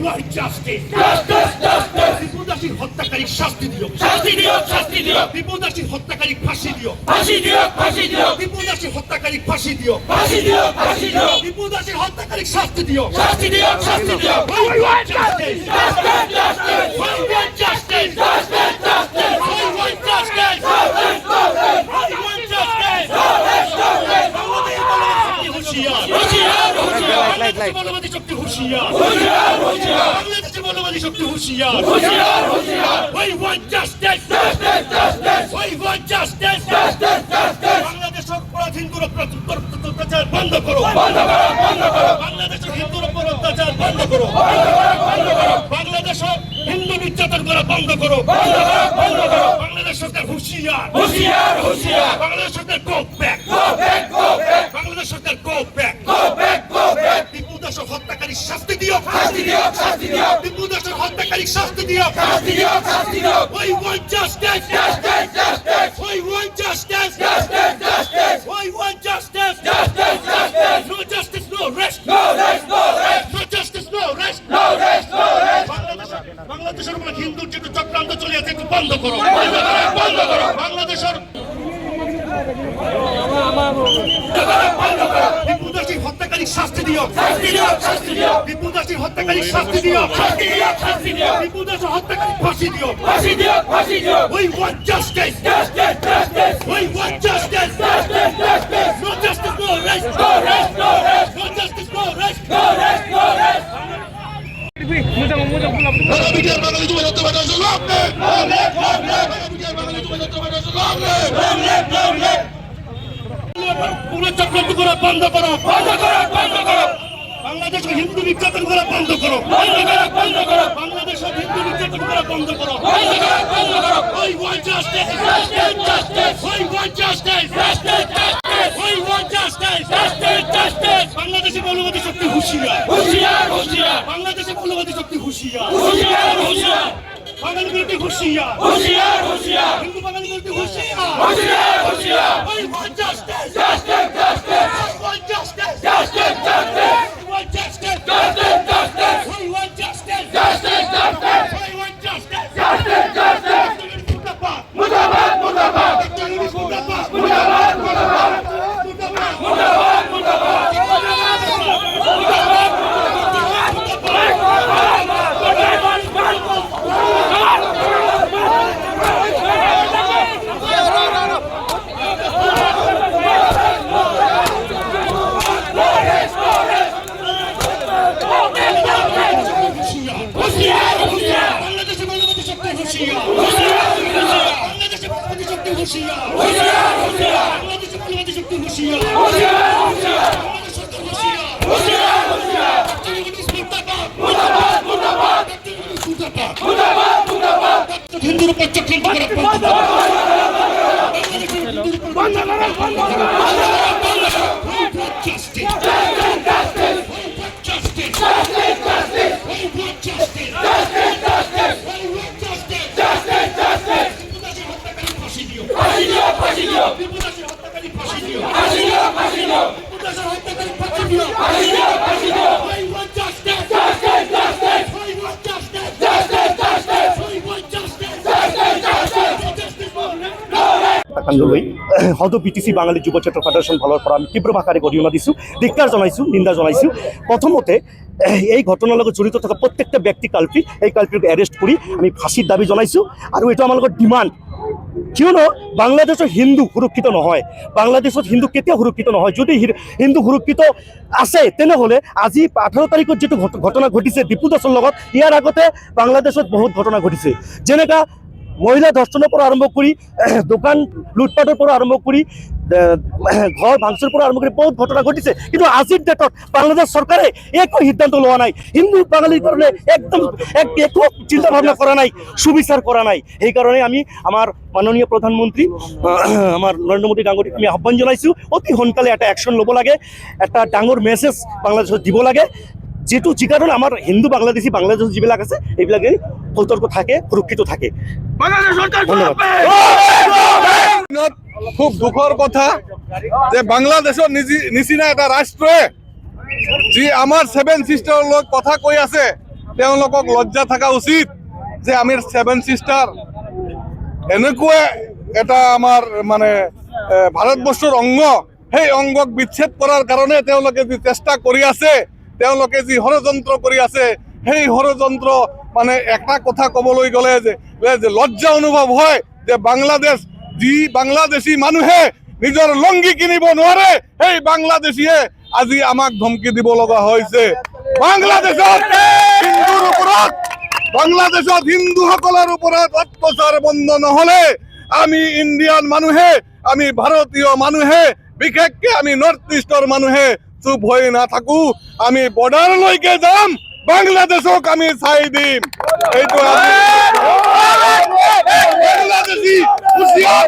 want justice. Justice, justice. বিপুদাসীর হত্যাকারী শাস্তি দিও, শাস্তি দিও, শাস্তি দিও। বিপুদাসীর হত্যাকারী ফাঁসি দিও, ফাঁসি দিও, ফাঁসি দিও। বিপুদাসীর হত্যাকারী ফাঁসি দিও, ফাঁসি দিও, ফাঁসি দিও। বিপুদাসীর হত্যাকারী শাস্তি দিও, শাস্তি দিও, শাস্তি দিও। We want justice. Justice, justice. We want justice. Justice, justice. We want justice. Justice, justice. We want justice. Justice, justice. হুঁশিয়ার, হুঁশিয়ার, হুঁশিয়ার। বাংলাদেশি শক্তি হুঁশিয়ার, হুঁশিয়ার, হুঁশিয়ার। বাংলাদেশি মানবাদী শক্তি হুঁশিয়ার, হুঁশিয়ার, হুঁশিয়ার। We want justice. Justice, justice. We want justice. Justice, justice. বাংলাদেশের অপরাধ হিন্দুর অত্যাচার বন্ধ করো, বন্ধ করো, বন্ধ করো। বাংলাদেশের হিন্দুর উপর অত্যাচার বন্ধ করো, বন্ধ করো, বন্ধ করো। বাংলাদেশের হিন্দু নির্যাতন করা বন্ধ করো, বন্ধ করো, বন্ধ করো। বাংলাদেশ সরকার হুঁশিয়ার, হুঁশিয়ার, হুঁশিয়ার। বাংলাদেশ সরকার go back, go back, go back। Bangladesh সরকার go back, go back, go back। বিপুদাসের হত্যাকারী শাস্তি দিও, শাস্তি দিও, শাস্তি দিও। বিপুদাসের হত্যাকারী শাস্তি দিও, শাস্তি দিও, শাস্তি দিও। We want justice. Justice, justice. We want justice. Justice, justice. We want justice. Justice, justice. No justice, no rest. No rest, no rest. No justice, no rest. No rest, no rest. বাংলাদেশের উপর হিন্দুর যে চক্রান্ত চলে আছে একটু বন্ধ করো, বন্ধ করো, বন্ধ করো। বাংলাদেশের বিপুদাসীর হত্যাকারী শাস্তি দিও, শাস্তি দিও, শাস্তি দিও। বিপুদাসীর হত্যাকারী শাস্তি দিও, শাস্তি দিও, শাস্তি দিও। বিপুদাসীর হত্যাকারী ফাঁসি দিও, ফাঁসি দিও, ফাঁসি দিও। We want justice. Justice, justice. We want justice. Justice, justice. No justice, no rest. No rest, no rest. No justice, no rest. No rest, no rest. চক্রান্ত করা বন্ধ করো, বন্ধ করো, বন্ধ করো। বাংলাদেশের হিন্দু নির্যাতন করা বন্ধ করো, বন্ধ করো, বন্ধ করো। বাংলাদেশের হিন্দু নির্যাতন করা বন্ধ করো, বন্ধ করো, বন্ধ করো। We want justice. Justice, justice. We want justice. Justice, justice. We want justice. Justice, justice. বাংলাদেশের মানবাদী শক্তি হুঁশিয়ার, হুঁশিয়ার, হুঁশিয়ার। বাংলাদেশের মানবাদী শক্তি হুঁশিয়ার, হুঁশিয়ার, হুঁশিয়ার। বাঙালি বিরোধী হুঁশিয়ার, হুঁশিয়ার, হুঁশিয়ার। হিন্দু বাঙালি বিরোধী হুঁশিয়ার, হুঁশিয়ার, হুঁশিয়ার। We want justice. Justice, justice. We want justice. Justice, justice. We want justice. Justice, justice. We want justice. Justice, justice. We want justice. Justice, justice. মুর্দাবাদ, মুর্দাবাদ, মুর্দাবাদ। মুর্দাবাদ, মুর্দাবাদ, মুর্দাবাদ। মুর্দাবাদ, মুর্দাবাদ, মুর্দাবাদ। হিন্দুর উপর চক্রান্ত করা বন্ধ করো। হয়তো বিটিসি বাঙালী যুৱ ছাত্ৰ ফেডাৰেশ্যন ফালৰ পৰা আমি তীব্ৰ ভাষাৰে গৰিহণা দিছোঁ, ধিক্কাৰ জনাইছোঁ, নিন্দা জনাইছোঁ। প্ৰথমতে এই ঘটনাৰ লগত জড়িত থকা প্ৰত্যেকটা ব্যক্তি কাল্পি এই কাল্পিক এৰেষ্ট কৰি আমি ফাঁচিৰ দাবী জনাইছোঁ। আৰু এইটো আমাৰ লগত ডিমাণ্ড, কিয়নো বাংলাদেশৰ হিন্দু সুৰক্ষিত নহয়, বাংলাদেশত হিন্দু কেতিয়াও সুৰক্ষিত নহয়। যদি হিন্দু সুৰক্ষিত আছে তেনেহ'লে আজি 18 তাৰিখত যিটো ঘটনা ঘটিছে ডিপুদাসৰ লগত, ইয়াৰ আগতে বাংলাদেশত বহুত ঘটনা ঘটিছে। যেনেকা মহিলা ধৰ্ষণৰ পৰা আৰম্ভ কৰি দোকান লুটপাটৰ পৰা আৰম্ভ কৰি ঘৰ ভাঙচুৰ পৰা আৰম্ভ কৰি বহুত ঘটনা ঘটিছে। কিন্তু আজিৰ ডেটত বাংলাদেশ চৰকাৰে একো সিদ্ধান্ত লোৱা নাই, হিন্দু বাঙালীৰ কাৰণে একদম একো চিন্তা ভাৱনা কৰা নাই, সুবিচাৰ কৰা নাই। সেইকাৰণে আমি আমাৰ মাননীয় প্ৰধানমন্ত্ৰী আমাৰ নৰেন্দ্ৰ মোদী ডাঙৰীক আমি আহ্বান জনাইছোঁ, অতি সোনকালে এটা একশ্যন ল'ব লাগে, এটা ডাঙৰ মেছেজ বাংলাদেশত দিব লাগে, যেটো যিকাৰণে আমাৰ হিন্দু বাংলাদেশত যিবিলাক আছে এইবিলাকে সতৰ্ক থাকে, সুৰক্ষিত থাকে। খুব দুখৰ কথা যে বাংলাদেশৰ নিচিনা এটা ৰাষ্ট্ৰই যি আমাৰ 7 সিষ্টাৰৰ লগত কথা কৈ আছে, তেওঁলোকক লজ্জা থকা উচিত যে আমি 7 সিস্টাৰ এনেকুৱা এটা আমাৰ মানে ভাৰতবৰ্ষৰ অংগ, সেই অংগক বিচ্ছেদ কৰাৰ কাৰণে তেওঁলোকে যি চেষ্টা কৰি আছে, তেওঁলোকে যি ষড়যন্ত্ৰ কৰি আছে, সেই ষড়যন্ত্ৰ মানে এটা কথা ক'বলৈ গ'লে যে লজ্জা অনুভৱ হয় যে বাংলাদেশী মানুহে নিজৰ লংগী কিনিব নোৱাৰে, সেই বাংলাদেশীয়ে আজি আমাক ধমকি দিব লগা হৈছে। বাংলাদেশত হিন্দুসকলৰ ওপৰত অত্যাচাৰ বন্ধ নহ'লে আমি ইণ্ডিয়ান মানুহে, আমি ভাৰতীয় মানুহে, বিশেষকে আমি নৰ্থ ইষ্টৰ মানুহে চুপ হৈ নাথাকো। আমি বৰ্ডাৰলৈকে যাম, বাংলাদেশক আমি চাই দিম। এইটো বাংলাদেশী হুঁচিয়াৰ।